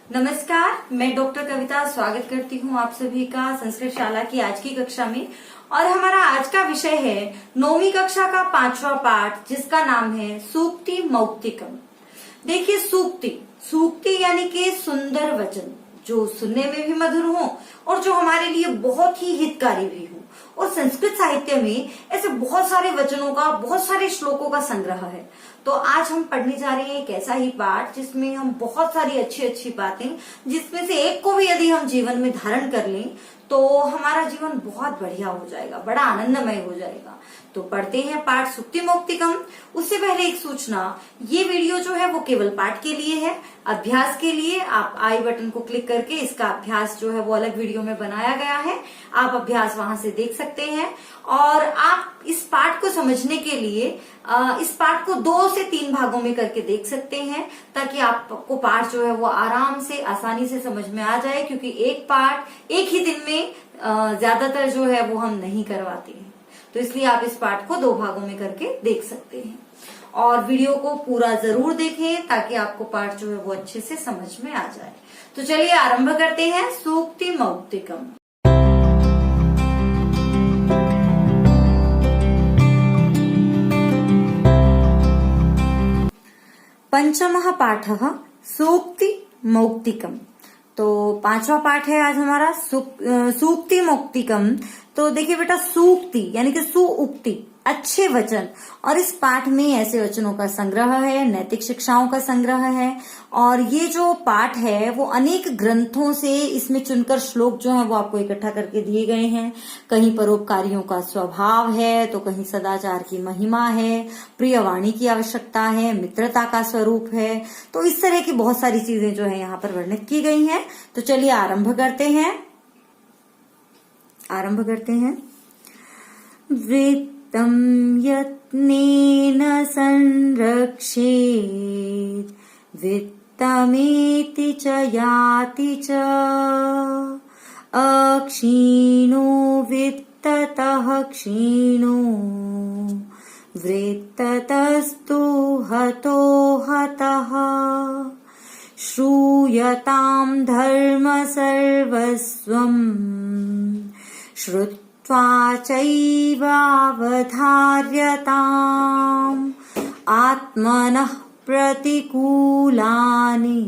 नमस्कार, मैं डॉक्टर कविता स्वागत करती हूँ आप सभी का संस्कृत शाला की आज की कक्षा में। और हमारा आज का विषय है 9वीं कक्षा का 5वां पाठ, जिसका नाम है सूक्ति मौक्तिकम। देखिए, सूक्ति यानी कि सुंदर वचन, जो सुनने में भी मधुर हो और जो हमारे लिए बहुत ही हितकारी भी हो। और संस्कृत साहित्य में ऐसे बहुत सारे वचनों का, बहुत सारे श्लोकों का संग्रह है। तो आज हम पढ़ने जा रहे हैं एक ऐसा ही पाठ जिसमें हम बहुत सारी अच्छी अच्छी बातें, जिसमें से एक को भी यदि हम जीवन में धारण कर लें तो हमारा जीवन बहुत बढ़िया हो जाएगा, बड़ा आनंदमय हो जाएगा। तो पढ़ते हैं पाठ सूक्ति मौक्तिकम। उससे पहले एक सूचना, ये वीडियो जो है वो केवल पाठ के लिए है, अभ्यास के लिए। आप आई बटन को क्लिक करके इसका अभ्यास जो है वो अलग वीडियो में बनाया गया है, आप अभ्यास वहां से देख सकते हैं। और आप इस पाठ को समझने के लिए इस पाठ को 2 से 3 भागों में करके देख सकते हैं, ताकि आपको पाठ जो है वो आराम से, आसानी से समझ में आ जाए। क्योंकि एक पाठ एक ही दिन में ज्यादातर जो है वो हम नहीं करवाते हैं, तो इसलिए आप इस पाठ को 2 भागों में करके देख सकते हैं। और वीडियो को पूरा जरूर देखें ताकि आपको पाठ जो है वो अच्छे से समझ में आ जाए। तो चलिए आरंभ करते हैं सूक्ति मौक्तिकम। पंचमः पाठः सूक्ति मौक्तिकम। तो 5वां पाठ है आज हमारा सूक्ति मौक्तिकम। तो देखिए बेटा, सूक्ति यानी कि सुउक्ति, अच्छे वचन। और इस पाठ में ऐसे वचनों का संग्रह है, नैतिक शिक्षाओं का संग्रह है। और ये जो पाठ है वो अनेक ग्रंथों से इसमें चुनकर श्लोक जो है वो आपको इकट्ठा करके दिए गए हैं। कहीं परोपकारियों का स्वभाव है, तो कहीं सदाचार की महिमा है, प्रियवाणी की आवश्यकता है, मित्रता का स्वरूप है। तो इस तरह की बहुत सारी चीजें जो है यहाँ पर वर्णित की गई हैं। तो चलिए आरंभ करते हैं। वित्तं यत्नेन संरक्षेत्, वित्तमेति च याति च, अक्षीणो वित्ततः क्षीणो, वृत्ततस्तु हतो हतः, श्रूयतां धर्म सर्वस्वम्, श्रुत्वा चैवावधार्यताम्, आत्मनः प्रतिकूलानि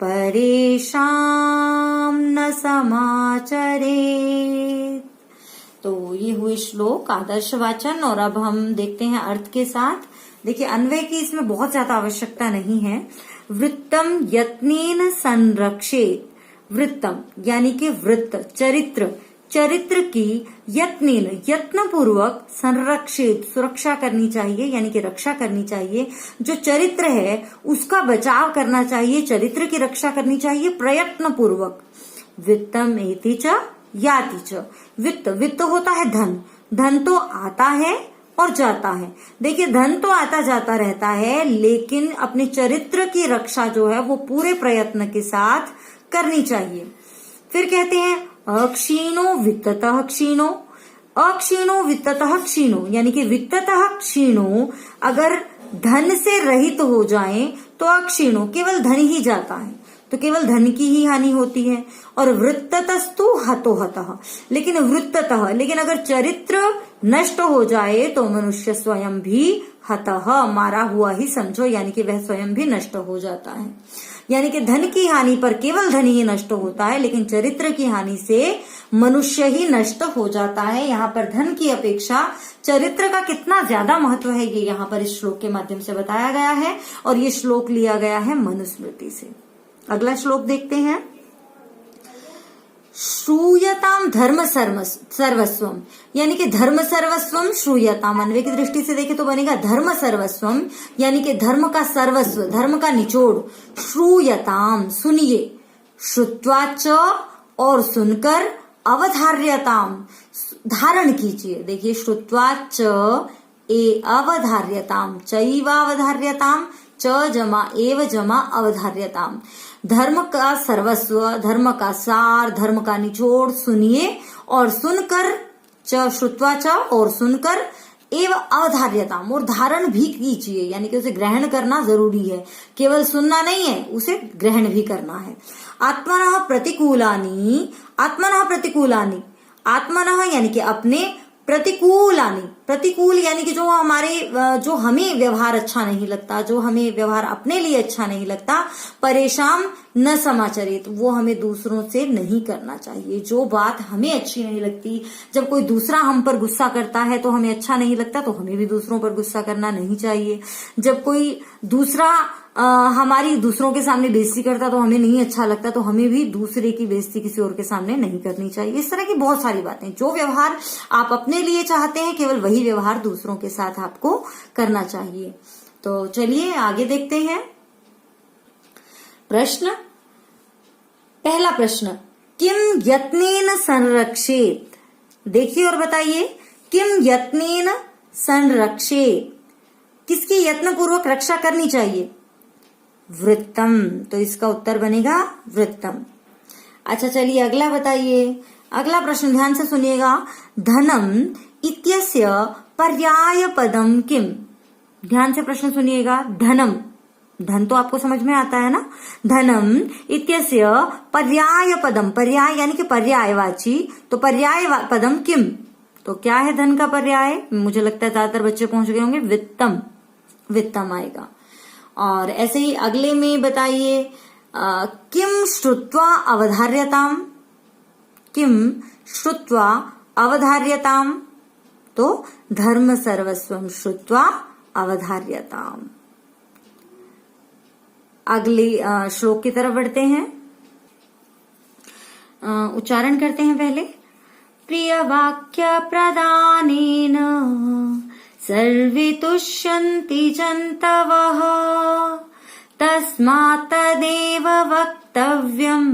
परेषां न समाचरेत्। तो ये हुए श्लोक, आदर्श वाचन। और अब हम देखते हैं अर्थ के साथ। देखिए, अन्वय की इसमें बहुत ज्यादा आवश्यकता नहीं है। वृत्तम यत्नेन संरक्षेत, वृत्तम यानी कि वृत्त, चरित्र की यत्न पूर्वक संरक्षित, सुरक्षा करनी चाहिए, यानी कि रक्षा करनी चाहिए। जो चरित्र है उसका बचाव करना चाहिए, चरित्र की रक्षा करनी चाहिए प्रयत्न पूर्वक। वित्तम एति च याति च। वित्त होता है धन तो आता है और जाता है। देखिए, धन तो आता जाता रहता है, लेकिन अपने चरित्र की रक्षा जो है वो पूरे प्रयत्न के साथ करनी चाहिए। फिर कहते हैं अक्षीणो वित्ततः क्षीणो। अक्षीणो वित्ततः क्षीणो यानी कि वित्ततः क्षीणो, अगर धन से रहित हो जाए तो अक्षीणो, केवल धन ही जाता है, तो केवल धन की ही हानि होती है। और वृत्ततस्तु हतो हतः, लेकिन अगर चरित्र नष्ट हो जाए तो मनुष्य स्वयं भी हतः, मारा हुआ ही समझो, यानी कि वह स्वयं भी नष्ट हो जाता है। यानी कि धन की हानि पर केवल धन ही नष्ट होता है, लेकिन चरित्र की हानि से मनुष्य ही नष्ट हो जाता है। यहाँ पर धन की अपेक्षा चरित्र का कितना ज्यादा महत्व है, ये यहाँ पर इस श्लोक के माध्यम से बताया गया है। और ये श्लोक लिया गया है मनुस्मृति से। अगला श्लोक देखते हैं। श्रूयताम धर्म सर्वस्वम, यानी कि धर्म सर्वस्वम श्रूयताम। अन्वय की दृष्टि से देखें तो बनेगा धर्म सर्वस्वम, यानी कि धर्म का सर्वस्व, धर्म का निचोड़। श्रूयताम, सुनिए। श्रुत्वा च, और सुनकर। अवधार्यताम, धारण कीजिए। देखिए, श्रुत्वा च अवधार्यताम, चैवावधार्यताम, च जमा एव जमा अवधार्यताम। धर्म का सर्वस्व, धर्म का सार, धर्म का निचोड़ सुनिए और सुनकर, च श्रुत्वा च, और सुनकर, एवं अवधार्यताम, और धारण भी कीजिए, यानी कि उसे ग्रहण करना जरूरी है, केवल सुनना नहीं है, उसे ग्रहण भी करना है। आत्मनः प्रतिकूलानि, आत्मनः प्रतिकूलानि, आत्मनः यानी कि अपने, प्रतिकूलानि, प्रतिकूल यानी कि जो जो हमें व्यवहार अच्छा नहीं लगता, जो हमें व्यवहार अपने लिए अच्छा नहीं लगता, परेशान न समाचरित, वो हमें दूसरों से नहीं करना चाहिए। जो बात हमें अच्छी नहीं लगती, जब कोई दूसरा हम पर गुस्सा करता है तो हमें अच्छा नहीं लगता, तो हमें भी दूसरों पर गुस्सा करना नहीं चाहिए। जब कोई दूसरा हमारी दूसरों के सामने बेइज्जती करता तो हमें नहीं अच्छा लगता, तो हमें भी दूसरे की बेइज्जती किसी और के सामने नहीं करनी चाहिए। इस तरह की बहुत सारी बातें, जो व्यवहार आप अपने लिए चाहते हैं केवल वही व्यवहार दूसरों के साथ आपको करना चाहिए। तो चलिए आगे देखते हैं। प्रश्न, पहला प्रश्न, किम यत्नेन संरक्षेत, देखिए और बताइए, किम यत्नेन संरक्षेत, किसकी यत्न पूर्वक रक्षा करनी चाहिए? वृत्तम, तो इसका उत्तर बनेगा वृत्तम। अच्छा चलिए अगला बताइए, अगला प्रश्न ध्यान से सुनिएगा। धनम इत्यस्य पर्याय पदम किम, ध्यान से प्रश्न सुनिएगा। धनम, धन तो आपको समझ में आता है ना। धनम इत्यस्य पर्याय पदम, पर्याय यानी कि पर्यायवाची, तो पर्याय पदम किम, तो क्या है धन का पर्याय? मुझे लगता है ज्यादातर बच्चे पहुंच गए होंगे, वित्तम, वित्तम आएगा। और ऐसे ही अगले में बताइए, किम श्रुत्वा अवधार्यताम, किम श्रुत्वा अवधार्यताम, तो धर्म सर्वस्वम श्रुत्वा अवधार्यताम। अगली श्लोक की तरफ बढ़ते हैं, उच्चारण करते हैं पहले। प्रिय वाक्य प्रदानेन सर्वे तुष्यन्ति जन्तवः, तस्मात् तदेव वक्तव्यम्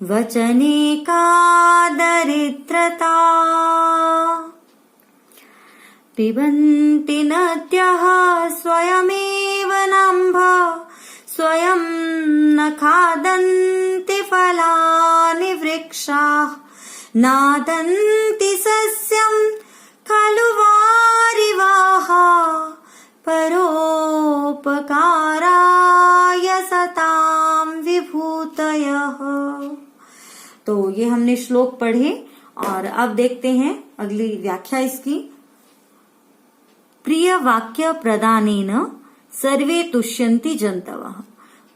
वचने का दरिद्रता। पिबन्ति नद्यः स्वयमेव नाम्भ, स्वयं न खादन्ति फलानि वृक्षाः, नादन्ति सस्यम् खलु वारिवाः, परोपकाराय सतां विभूतयः। तो ये हमने श्लोक पढ़े और अब देखते हैं अगली व्याख्या इसकी। प्रिय वाक्य प्रदानेन सर्वे तुष्यन्ति जन्तवः,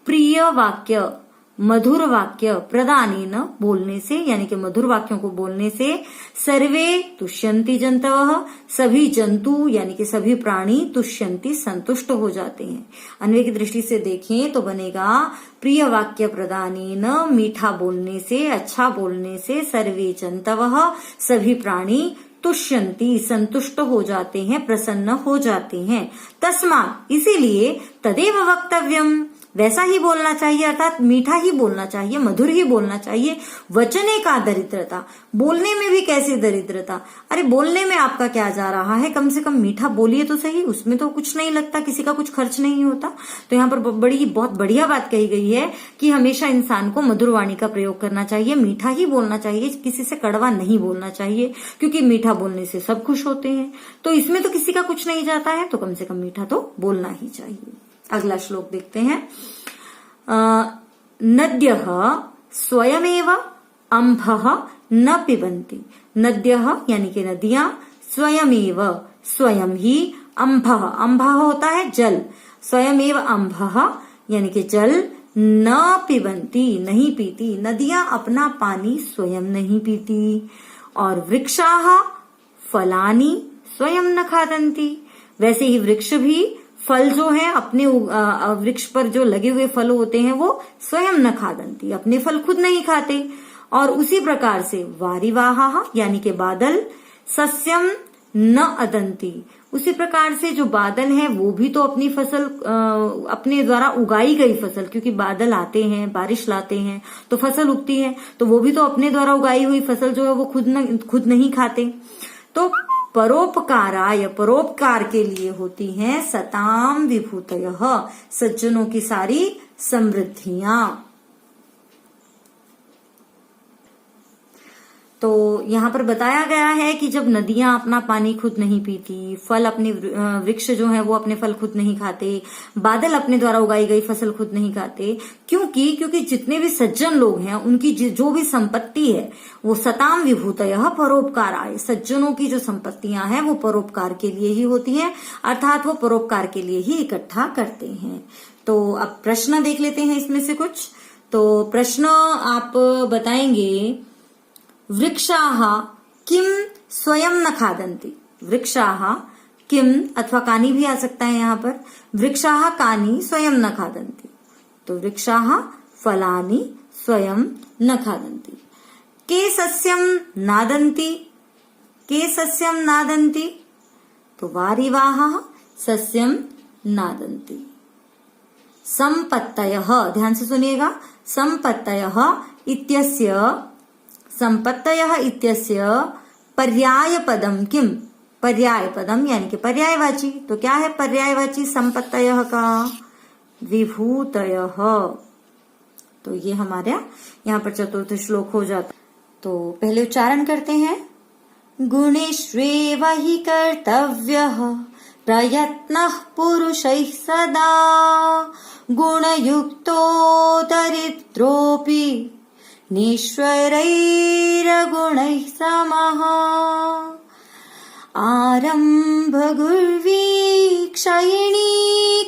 प्रिय वाक्य, मधुर वाक्य, प्रदानेन बोलने से, यानी कि मधुर वाक्यों को बोलने से, सर्वे तुष्यन्ति जन्तवः, सभी जंतु यानी कि सभी प्राणी, तुष्यन्ति संतुष्ट हो जाते हैं। अन्वय की दृष्टि से देखें तो बनेगा प्रिय वाक्य प्रदानेन, मीठा बोलने से, अच्छा बोलने से, सर्वे जन्तवः, सभी प्राणी, तुष्यन्ति संतुष्ट हो जाते हैं, प्रसन्न हो जाते हैं। तस्मात् इसीलिए, तदेव वक्तव्यम वैसा ही बोलना चाहिए, अर्थात मीठा ही बोलना चाहिए, मधुर ही बोलना चाहिए। वचने का दरिद्रता, बोलने में भी कैसी दरिद्रता? अरे बोलने में आपका क्या जा रहा है, कम से कम मीठा बोलिए तो सही, उसमें तो कुछ नहीं लगता, किसी का कुछ खर्च नहीं होता। तो यहाँ पर बहुत बढ़िया बात कही गई है कि हमेशा इंसान को मधुर वाणी का प्रयोग करना चाहिए, मीठा ही बोलना चाहिए, किसी से कड़वा नहीं बोलना चाहिए, क्योंकि मीठा बोलने से सब खुश होते हैं। तो इसमें तो किसी का कुछ नहीं जाता है, तो कम से कम मीठा तो बोलना ही चाहिए। अगला श्लोक देखते हैं। नद्यः स्वयमेव अम्भः न पिबन्ति, नद्यः यानी कि नदियां, स्वयमेव स्वयं ही, अम्भः, अम्भः होता है जल, स्वयमेव अम्भः यानी कि जल, न पिबन्ति नहीं पीती, नदियां अपना पानी स्वयं नहीं पीती। और वृक्षाः फलानि स्वयं न खादन्ति, वैसे ही वृक्ष भी फल जो है अपने वृक्ष पर जो लगे हुए फल होते हैं वो स्वयं न खादन्ति, अपने फल खुद नहीं खाते। और उसी प्रकार से वारिवाहा यानी कि बादल, सस्यम न अदंती, उसी प्रकार से जो बादल है वो भी तो अपनी फसल, अपने द्वारा उगाई गई फसल, क्योंकि बादल आते हैं, बारिश लाते हैं तो फसल उगती है, तो वो भी तो अपने द्वारा उगाई हुई फसल जो है वो खुद नहीं खाते। तो परोपकाराय, परोपकार के लिए होती हैं सताम विभूतयः, सज्जनों की सारी समृद्धियां। तो यहाँ पर बताया गया है कि जब नदियां अपना पानी खुद नहीं पीती, फल अपने वृक्ष जो है वो अपने फल खुद नहीं खाते, बादल अपने द्वारा उगाई गई फसल खुद नहीं खाते, क्योंकि जितने भी सज्जन लोग हैं उनकी जो भी संपत्ति है वो सताम विभूतयः परोपकाराय, सज्जनों की जो संपत्तियां हैं वो परोपकार के लिए ही होती है, अर्थात वो परोपकार के लिए ही इकट्ठा करते हैं। तो अब प्रश्न देख लेते हैं इसमें से कुछ। तो प्रश्न आप बताएंगे, वृक्षाः किम स्वयं न खादन्ति। वृक्षाः किम अथवा कानी भी आ सकता है यहाँ पर, वृक्षाः कानी स्वयं न खादन्ति। तो वृक्षाः फलानि स्वयं न खादन्ति। के सस्यं नादन्ति, के सस्यं नादन्ति। तो वारिवाहः सस्यं नादन्ति। संपत्तयः, ध्यान से सुनिएगा, संपत्तयः इत्यस्य पर्यायपदम किम, पर्यायपदम यानी कि पर्यायवाची। तो क्या है पर्यायवाची संपत्तयः का? विभूतयः। तो ये हमारा यहाँ पर चतुर्थ श्लोक हो जाता। तो पहले उच्चारण करते हैं, गुणेष्वेव हि कर्तव्यः प्रयत्नः पुरुषैः सदा, गुणयुक्तो दरिद्रोऽपि निःश्वरैर्गुणैः समः। आरम्भगुर्वी क्षयिणी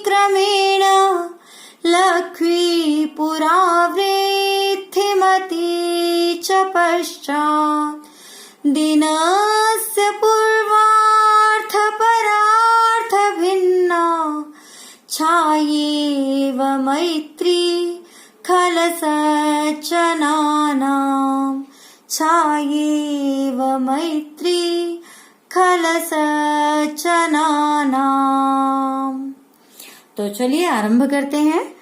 क्रमेण लघ्वी पुरावृद्धिमती च पश्चात् दिनस्य पूर्वार्ध परार्ध भिन्ना छायेव मैत्री खलसज्जनानां, छायेव मैत्री खलसज्जनानां। तो चलिए आरंभ करते हैं।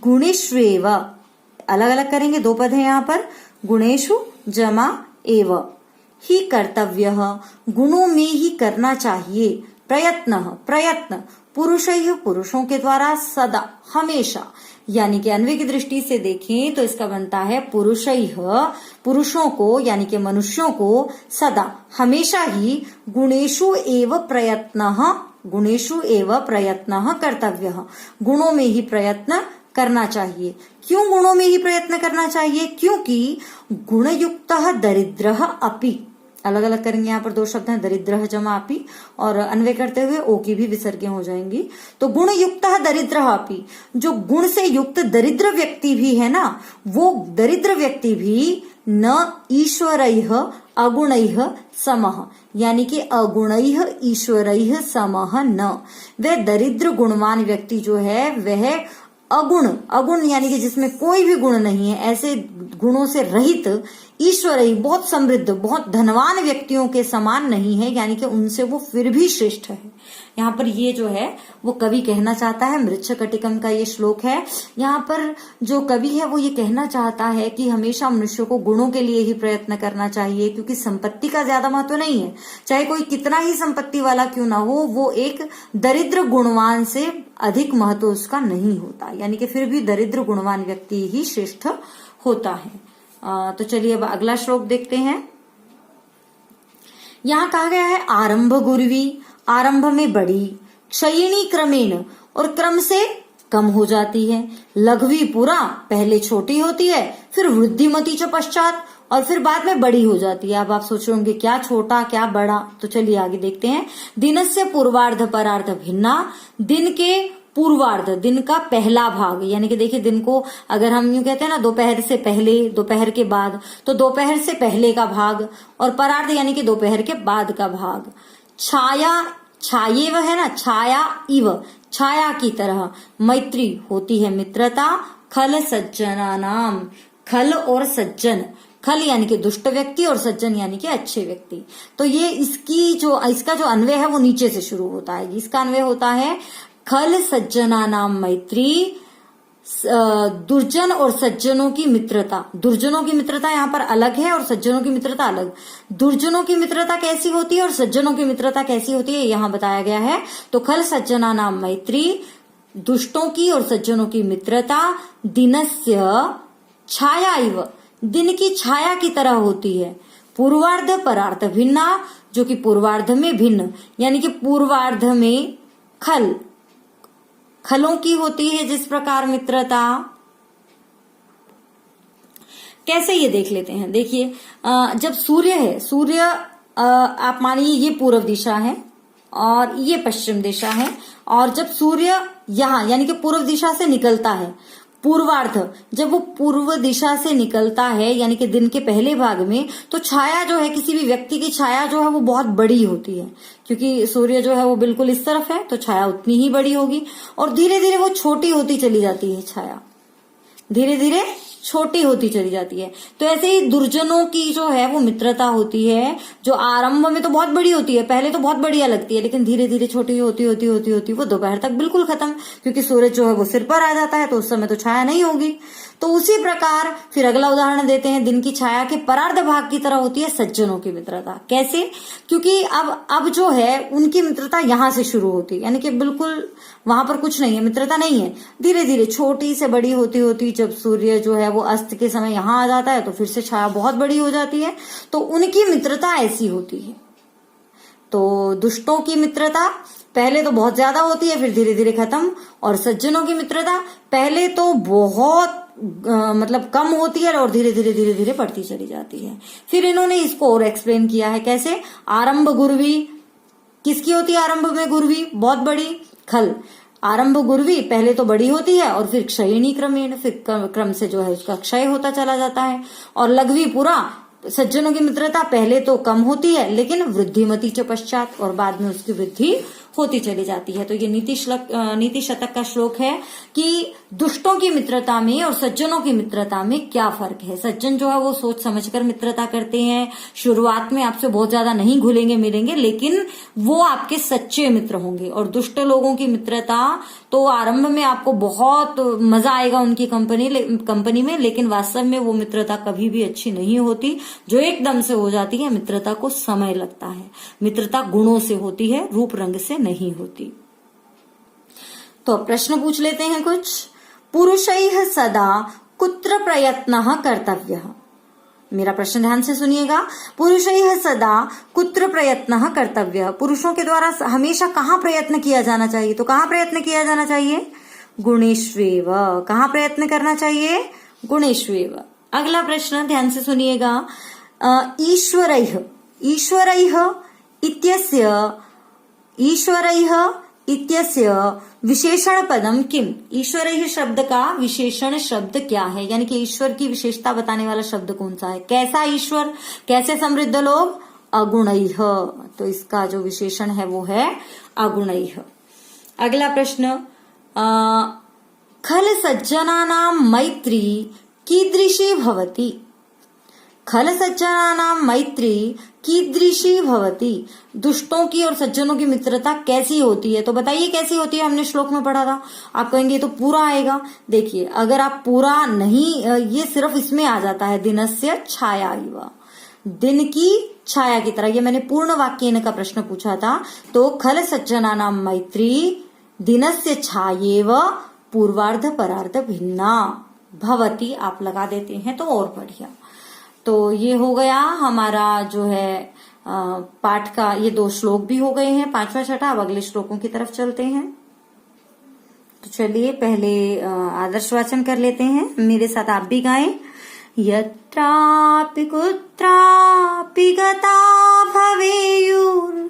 गुणेष्वेव अलग अलग करेंगे, दो पद है यहाँ पर, गुणेषु जमा एव, ही कर्तव्यः गुणों में ही करना चाहिए, प्रयत्न पुरुषैः पुरुषों के द्वारा, सदा हमेशा, यानी कि अन्वय की दृष्टि से देखें तो इसका बनता है पुरुषैः पुरुषों को यानी कि मनुष्यों को, सदा हमेशा ही, गुणेषु एव प्रयत्नः कर्तव्यः गुणों में ही प्रयत्न करना चाहिए। क्यों गुणों में ही प्रयत्न करना चाहिए? क्योंकि गुणयुक्तः दरिद्रः अपि, अलग अलग करेंगे यहाँ पर दो शब्द हैं, दरिद्रः जमा अपि, और अन्वय करते हुए ओ की भी विसर्गें हो जाएंगी। तो गुणयुक्तः दरिद्रः अपि, जो गुण से युक्त दरिद्र व्यक्ति भी है ना, वो दरिद्र व्यक्ति भी न ईश्वरैः अगुणैः समः, यानी कि अगुणैः ईश्वरैः समः न, वह दरिद्र गुणवान व्यक्ति जो है वह अगुण यानी कि जिसमें कोई भी गुण नहीं है, ऐसे गुणों से रहित ईश्वर ही बहुत समृद्ध बहुत धनवान व्यक्तियों के समान नहीं है, यानी कि उनसे वो फिर भी श्रेष्ठ है। यहाँ पर ये जो है वो कवि कहना चाहता है, मृच्छकटिकम का ये श्लोक है। यहाँ पर जो कवि है वो ये कहना चाहता है कि हमेशा मनुष्य को गुणों के लिए ही प्रयत्न करना चाहिए, क्योंकि संपत्ति का ज्यादा महत्व नहीं है। चाहे कोई कितना ही संपत्ति वाला क्यों ना हो, वो एक दरिद्र गुणवान से अधिक महत्व उसका नहीं होता, यानी कि फिर भी दरिद्र गुणवान व्यक्ति ही श्रेष्ठ होता है। तो चलिए अब अगला श्लोक देखते हैं। यहाँ कहा गया है आरंभ गुर्वी, आरंभ में बड़ी, क्षयिणी क्रमेण और क्रम से कम हो जाती है, लघवी पुरा पहले छोटी होती है, फिर वृद्धिमती च पश्चात और फिर बाद में बड़ी हो जाती है। अब आप सोच रहे होंगे क्या छोटा क्या बड़ा, तो चलिए आगे देखते हैं। दिनस्य पूर्वार्ध परार्ध भिन्ना, दिन के पूर्वार्ध दिन का पहला भाग, यानी कि देखिए दिन को अगर हम यूं कहते हैं ना दोपहर से पहले दोपहर के बाद, तो दोपहर से पहले का भाग, और परार्ध यानी कि दोपहर के बाद का भाग। छाया छायेव है ना, छाया इव छाया की तरह, मैत्री होती है मित्रता, खल सज्जना नाम, खल और सज्जन, खल यानी कि दुष्ट व्यक्ति और सज्जन यानी कि अच्छे व्यक्ति। तो ये इसका जो अन्वय है वो नीचे से शुरू होता है। इसका अन्वय होता है खल सज्जना नाम मैत्री, दुर्जन और सज्जनों की मित्रता। दुर्जनों की मित्रता यहाँ पर अलग है और सज्जनों की मित्रता अलग। दुर्जनों की मित्रता कैसी होती है और सज्जनों की मित्रता कैसी होती है यहाँ बताया गया है। तो खल सज्जना नाम मैत्री, दुष्टों की और सज्जनों की मित्रता, दिनस्य छाया इव दिन की छाया की तरह होती है। पूर्वार्ध परार्ध भिन्ना, जो कि पूर्वार्ध में भिन्न, यानी कि पूर्वार्ध में खलों की होती है जिस प्रकार मित्रता। कैसे ये देख लेते हैं। देखिए, जब सूर्य है, सूर्य आप मानिए ये पूर्व दिशा है और ये पश्चिम दिशा है, और जब सूर्य यहां यानी कि पूर्व दिशा से निकलता है, पूर्वार्ध, जब वो पूर्व दिशा से निकलता है यानी कि दिन के पहले भाग में, तो छाया जो है, किसी भी व्यक्ति की छाया जो है वो बहुत बड़ी होती है, क्योंकि सूर्य जो है वो बिल्कुल इस तरफ है, तो छाया उतनी ही बड़ी होगी। और धीरे धीरे वो छोटी होती चली जाती है, छाया धीरे धीरे छोटी होती चली जाती है। तो ऐसे ही दुर्जनों की जो है वो मित्रता होती है, जो आरंभ में तो बहुत बड़ी होती है, पहले तो बहुत बढ़िया लगती है, लेकिन धीरे धीरे छोटी होती होती होती होती वो दोपहर तक बिल्कुल खत्म, क्योंकि सूरज जो है वो सिर पर आ जाता है, तो उस समय तो छाया नहीं होगी। तो उसी प्रकार फिर अगला उदाहरण देते हैं, दिन की छाया के परार्ध भाग की तरह होती है सज्जनों की मित्रता। कैसे? क्योंकि अब जो है उनकी मित्रता यहां से शुरू होती है, यानी कि बिल्कुल वहां पर कुछ नहीं है, मित्रता नहीं है, धीरे धीरे छोटी से बड़ी होती होती जब सूर्य जो है वो अस्त के समय यहां आ जाता है तो फिर से छाया बहुत बड़ी हो जाती है। तो उनकी मित्रता ऐसी होती है। तो दुष्टों की मित्रता पहले तो बहुत ज्यादा होती है, फिर धीरे धीरे खत्म, और सज्जनों की मित्रता पहले तो बहुत मतलब कम होती है और धीरे धीरे धीरे धीरे बढ़ती चली जाती है। फिर इन्होंने इसको और एक्सप्लेन किया है। कैसे? आरंभ गुरवी किसकी होती है? आरंभ में गुरवी बहुत बड़ी, खल आरंभ गुरवी पहले तो बड़ी होती है और फिर क्षयणी क्रमेण, फिर क्रम से जो है उसका क्षय होता चला जाता है। और लघवी पुरा, सज्जनों की मित्रता पहले तो कम होती है लेकिन वृद्धिमती च पश्चात, और बाद में उसकी वृद्धि होती चली जाती है। तो ये नीति शतक का श्लोक है कि दुष्टों की मित्रता में और सज्जनों की मित्रता में क्या फर्क है। सज्जन जो है वो सोच समझकर मित्रता करते हैं, शुरुआत में आपसे बहुत ज्यादा नहीं घुलेंगे मिलेंगे, लेकिन वो आपके सच्चे मित्र होंगे। और दुष्ट लोगों की मित्रता तो आरंभ में आपको बहुत मजा आएगा उनकी कंपनी में, लेकिन वास्तव में वो मित्रता कभी भी अच्छी नहीं होती। जो एकदम से हो जाती है, मित्रता को समय लगता है। मित्रता गुणों से होती है, रूप रंग से नहीं होती। तो प्रश्न पूछ लेते हैं कुछ। पुरुषैः सदा कुत्र प्रयत्नः कर्तव्यः। मेरा प्रश्न ध्यान से सुनिएगा। पुरुषैः सदा कुत्र प्रयत्नः कर्तव्यः। पुरुषों के द्वारा हमेशा कहाँ प्रयत्न किया जाना चाहिए? तो कहाँ प्रयत्न किया जाना चाहिए? गुणेष्वेव। कहाँ प्रयत्न करना चाहिए? गुणेष्वेव। अगला प्रश्न ध्यान से सुनिएगा। ईश्वरैः इत्यस्य विशेषण पदम किम? ईश्वरैः शब्द का विशेषण शब्द क्या है, यानी कि ईश्वर की विशेषता बताने वाला शब्द कौन सा है? कैसा ईश्वर, कैसे समृद्ध लोग? अगुणैः। तो इसका जो विशेषण है वो है अगुणैः। अगला प्रश्न, खल सज्जनानां मैत्री कीदृशी भवति? खल सज्जनानां मैत्री कीदृशी भवति। दुष्टों की और सज्जनों की मित्रता कैसी होती है? तो बताइए कैसी होती है, हमने श्लोक में पढ़ा था। आप कहेंगे ये तो पूरा आएगा। देखिए, अगर आप पूरा नहीं, ये सिर्फ इसमें आ जाता है, दिनस्य छाया इव, दिन की छाया की तरह। ये मैंने पूर्ण वाक्येन का प्रश्न पूछा था। तो खल सज्जनानां मैत्री दिनस्य छायेव पूर्वार्ध परार्ध भिन्ना भवति आप लगा देते हैं तो और बढ़िया। तो ये हो गया हमारा जो है पाठ का, ये 2 श्लोक भी हो गए हैं, 5वां छठा। अब अगले श्लोकों की तरफ चलते हैं। तो चलिए पहले आदर्श वाचन कर लेते हैं, मेरे साथ आप भी गाएं। यत्रापि कुत्रापि गता भवेयुर्हंसा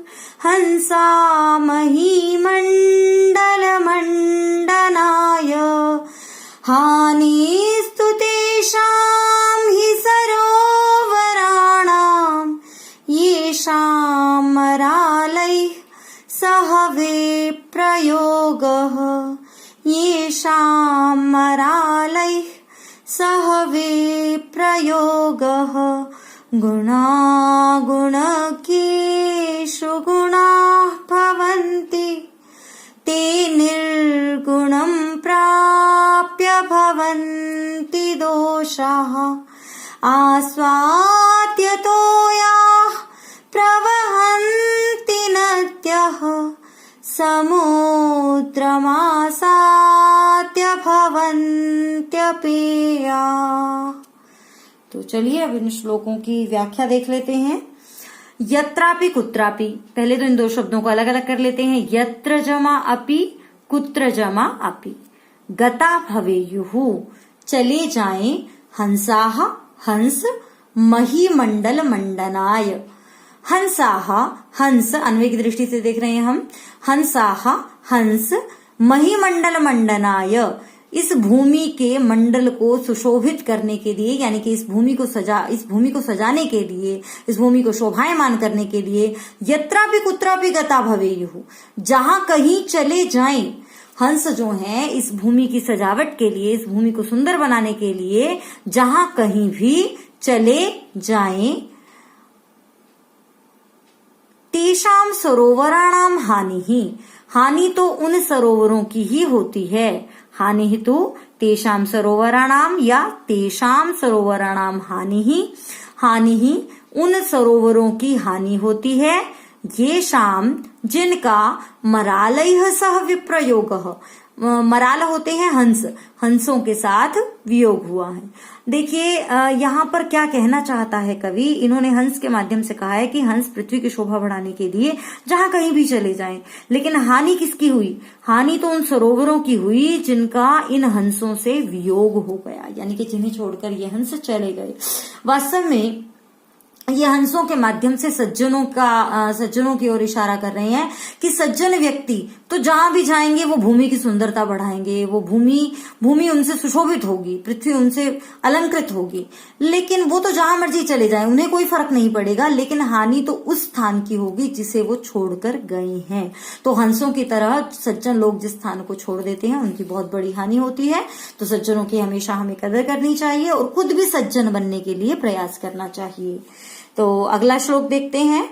महीमण्डलमण्डनाय हानिस्तु तेषां हि सरोवराणां येषां मरालैः सह विप्रयोगः येषां मरालैः सह विप्रयोगः गुणागुणकेषु गुणाः भवन्ति ते निर्गुणं प्राप्य भवन्ति दोषाः आस्वाद्यतो याः प्रवहन्ति नद्यः समुद्रमासाद्य भवन्त्यपेयाः। तो चलिए अब इन श्लोकों की व्याख्या देख लेते हैं। यत्रापि कुत्रापि, पहले तो इन दो शब्दों को अलग अलग कर लेते हैं। यत्र जमा अपि कुत्र जमा अपि, गता भवेयुः, चले जाएं हंसाः, हंस, महीमंडल मंडनाय। हंसाः, हंस अन्वय की दृष्टि से देख रहे हैं हम। हंसाः, हंस, महीमंडल मंडनाय, इस भूमि के मंडल को सुशोभित करने के लिए, यानी कि इस भूमि को सजाने के लिए, इस भूमि को शोभायमान करने के लिए, यत्रापि कुत्रापि गता भवेयुः, जहां कहीं चले जाएं। हंस जो हैं इस भूमि की सजावट के लिए, इस भूमि को सुंदर बनाने के लिए जहां कहीं भी चले जाएं। तेषाम सरोवराणाम हानि ही, हानि तो उन सरोवरों की ही होती है। हानि ही तो तेषाम सरोवराणाम या तेषाम सरोवराणाम हानि ही उन सरोवरों की हानि होती है। ये शाम जिनका मरालय सह विप्रयोग, मराल होते हैं हंस, हंसों के साथ वियोग हुआ है। देखिए यहाँ पर क्या कहना चाहता है कवि, इन्होंने हंस के माध्यम से कहा है कि हंस पृथ्वी की शोभा बढ़ाने के लिए जहां कहीं भी चले जाएं, लेकिन हानि किसकी हुई? हानि तो उन सरोवरों की हुई जिनका इन हंसों से वियोग हो गया, यानी कि जिन्हें छोड़कर ये हंस चले गए। वास्तव में ये हंसों के माध्यम से सज्जनों की ओर इशारा कर रहे हैं कि सज्जन व्यक्ति तो जहां भी जाएंगे वो भूमि की सुंदरता बढ़ाएंगे, वो भूमि उनसे सुशोभित होगी, पृथ्वी उनसे अलंकृत होगी, लेकिन वो तो जहां मर्जी चले जाएं, उन्हें कोई फर्क नहीं पड़ेगा, लेकिन हानि तो उस स्थान की होगी जिसे वो छोड़कर गए हैं। तो हंसों की तरह सज्जन लोग जिस स्थान को छोड़ देते हैं उनकी बहुत बड़ी हानि होती है। तो सज्जनों की हमेशा हमें कदर करनी चाहिए और खुद भी सज्जन बनने के लिए प्रयास करना चाहिए। तो अगला श्लोक देखते हैं।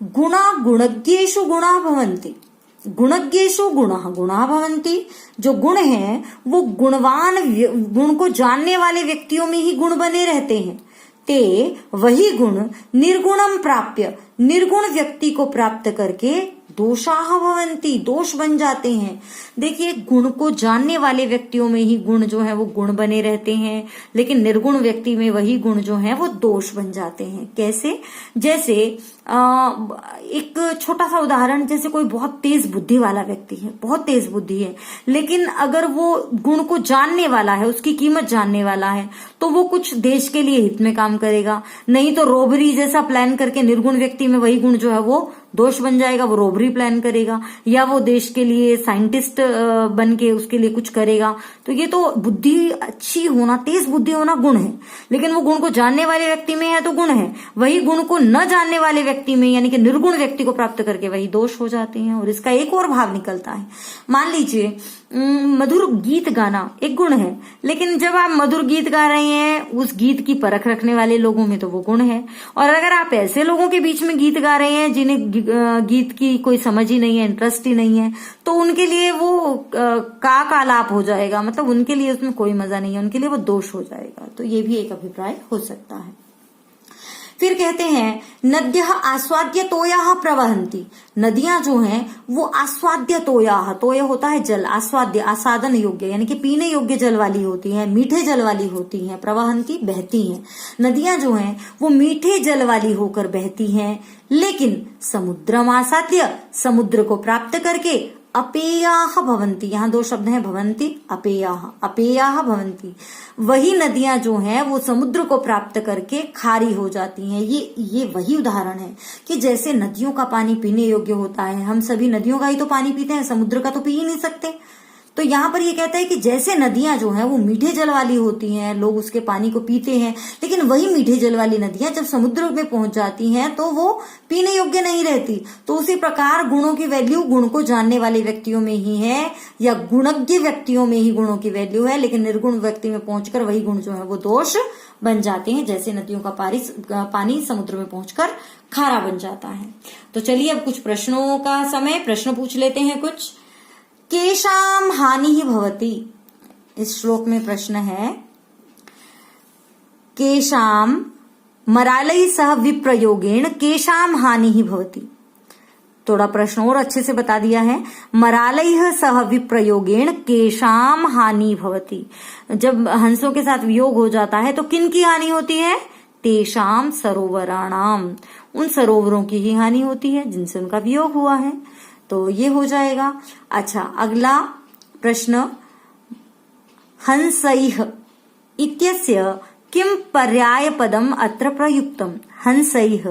गुणा गुणज्ञेषु गुणा भवन्ति, गुणज्ञेषु गुणा भवन्ति, जो गुण हैं वो गुण को जानने वाले व्यक्तियों में ही गुण बने रहते हैं। ते वही गुण निर्गुणम प्राप्य, निर्गुण व्यक्ति को प्राप्त करके दोषाः भवन्ति, दोष बन जाते हैं। देखिए गुण को जानने वाले व्यक्तियों में ही गुण जो है वो गुण बने रहते हैं, लेकिन निर्गुण व्यक्ति में वही गुण जो है वो दोष बन जाते हैं। कैसे? जैसे एक छोटा सा उदाहरण, जैसे कोई बहुत तेज बुद्धि वाला व्यक्ति है, बहुत तेज बुद्धि है, लेकिन अगर वो गुण को जानने वाला है, उसकी कीमत जानने वाला है, तो वो कुछ देश के लिए हित में काम करेगा। नहीं तो रोबरी जैसा प्लान करके निर्गुण व्यक्ति में वही गुण जो है वो दोष बन जाएगा, वो रोबरी प्लान करेगा, या वो देश के लिए साइंटिस्ट बन के उसके लिए कुछ करेगा। तो ये तो बुद्धि अच्छी होना, तेज बुद्धि होना गुण है, लेकिन वो गुण को जानने वाले व्यक्ति में है तो गुण है, वही गुण को न जानने वाले व्यक्ति में यानी कि निर्गुण व्यक्ति को प्राप्त करके वही दोष हो जाते हैं। और इसका एक और भाव निकलता है। मान लीजिए मधुर गीत गाना एक गुण है, लेकिन जब आप मधुर गीत गा रहे हैं उस गीत की परख रखने वाले लोगों में तो वो गुण है। और अगर आप ऐसे लोगों के बीच में गीत गा रहे हैं जिन्हें गीत की कोई समझ ही नहीं है, इंटरेस्ट ही नहीं है, तो उनके लिए वो का लाप हो जाएगा, मतलब उनके लिए उसमें कोई मजा नहीं है, उनके लिए वो दोष हो जाएगा। तो ये भी एक अभिप्राय हो सकता है। फिर कहते हैं नद्यः आस्वाद्य तोयाः प्रवहन्ति, नदियां जो हैं वो आस्वाद्य तोयाः, तोय होता है जल, आस्वाद्य आसादन योग्य यानी कि पीने योग्य जल वाली होती हैं, मीठे जल वाली होती हैं, प्रवहन्ति बहती हैं। नदियां जो हैं वो मीठे जल वाली होकर बहती हैं, लेकिन समुद्रम आसाद्य, समुद्र को प्राप्त करके अपेयाः भवन्ति, यहाँ दो शब्द हैं भवन्ति अपेयाः भवन्ति, वही नदियां जो हैं वो समुद्र को प्राप्त करके खारी हो जाती हैं। ये वही उदाहरण है कि जैसे नदियों का पानी पीने योग्य होता है, हम सभी नदियों का ही तो पानी पीते हैं, समुद्र का तो पी ही नहीं सकते। तो यहाँ पर ये कहता है कि जैसे नदियां जो हैं वो मीठे जल वाली होती हैं, लोग उसके पानी को पीते हैं, लेकिन वही मीठे जल वाली नदियां जब समुद्र में पहुंच जाती हैं तो वो पीने योग्य नहीं रहती। तो उसी प्रकार गुणों की वैल्यू गुण को जानने वाले व्यक्तियों में ही है, या गुणज्ञ व्यक्तियों में ही गुणों की वैल्यू है, लेकिन निर्गुण व्यक्ति में पहुंचकर वही गुण जो है वो दोष बन जाते हैं, जैसे नदियों का पानी समुद्र में पहुंचकर खारा बन जाता है। तो चलिए अब कुछ प्रश्नों का समय, प्रश्न पूछ लेते हैं कुछ। केशाम हानि ही भवति, इस श्लोक में प्रश्न है केशाम मरालय सह विप्रयोगेण केशाम हानि ही भवति। थोड़ा प्रश्न और अच्छे से बता दिया है। मरालैः सह विप्रयोगेण केशाम हानि भवति। जब हंसों के साथ वियोग हो जाता है तो किन की हानि होती है? तेषाम सरोवराणाम, उन सरोवरों की ही हानि होती है जिनसे उनका वियोग हुआ है। तो ये हो जाएगा। अच्छा, अगला प्रश्न, हंसैः इत्यस्य किम पर्याय पदम अत्र प्रयुक्तम? हंसैः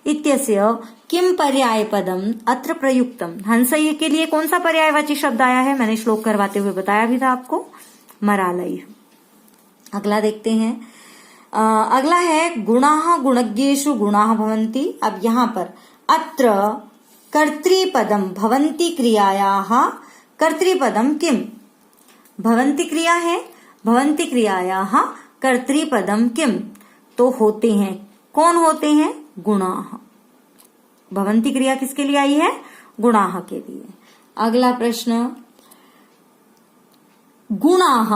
इत्यस्य किम पर्याय पदम अत्र प्रयुक्तम? हंसैः के लिए कौन सा पर्यायवाची शब्द आया है? मैंने श्लोक करवाते हुए बताया भी था आपको, मरालैः। अगला देखते हैं। अगला है गुणाः गुणज्ञेषु गुणाः भवन्ति। अब यहाँ पर अत्र कर्तृपदम भवन्ति क्रियायाः कर्तृपदम किम? भवन्ति क्रिया है, भवन्ति क्रियायाः कर्तृपदम किम? तो होते हैं, कौन होते हैं? गुणाः। भवन्ति क्रिया किसके लिए आई है? गुणाः के लिए। अगला प्रश्न, गुणाः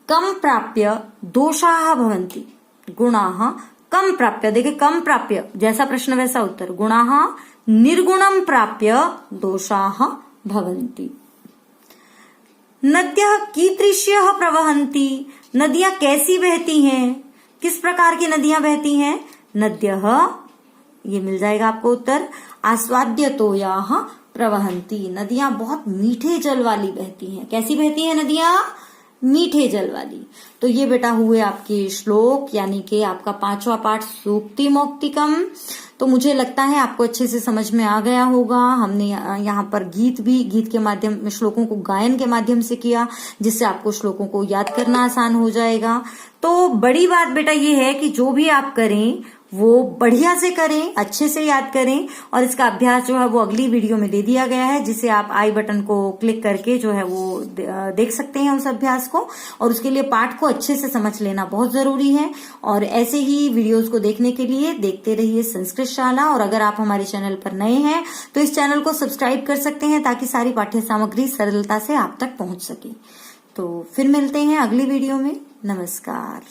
कम प्राप्य दोषाः भवन्ति। गुणाः कम प्राप्य, देखिए कम प्राप्य, जैसा प्रश्न वैसा उत्तर। गुणाः निर्गुणम प्राप्य दोषाः भवन्ति। नद्यः कीदृश्यः प्रवहन्ति। नदियां कैसी बहती हैं? किस प्रकार की नदियां बहती हैं? नद्यः, ये मिल जाएगा आपको उत्तर, आस्वाद्यतोयाः प्रवहन्ति। नदियां बहुत मीठे जल वाली बहती हैं। कैसी बहती हैं नदियां? मीठे जल वाली। तो ये बेटा हुए आपके श्लोक, यानी कि आपका 5वां पाठ सूक्ति मौक्तिकम। तो मुझे लगता है आपको अच्छे से समझ में आ गया होगा। हमने यहाँ पर गीत के माध्यम में श्लोकों को गायन के माध्यम से किया, जिससे आपको श्लोकों को याद करना आसान हो जाएगा। तो बड़ी बात बेटा ये है कि जो भी आप करें वो बढ़िया से करें, अच्छे से याद करें। और इसका अभ्यास जो है वो अगली वीडियो में दे दिया गया है, जिसे आप आई बटन को क्लिक करके जो है वो देख सकते हैं उस अभ्यास को। और उसके लिए पाठ को अच्छे से समझ लेना बहुत जरूरी है। और ऐसे ही वीडियोस को देखने के लिए देखते रहिए संस्कृत शाला। और अगर आप हमारे चैनल पर नए हैं तो इस चैनल को सब्सक्राइब कर सकते हैं, ताकि सारी पाठ्य सामग्री सरलता से आप तक पहुंच सके। तो फिर मिलते हैं अगली वीडियो में। नमस्कार।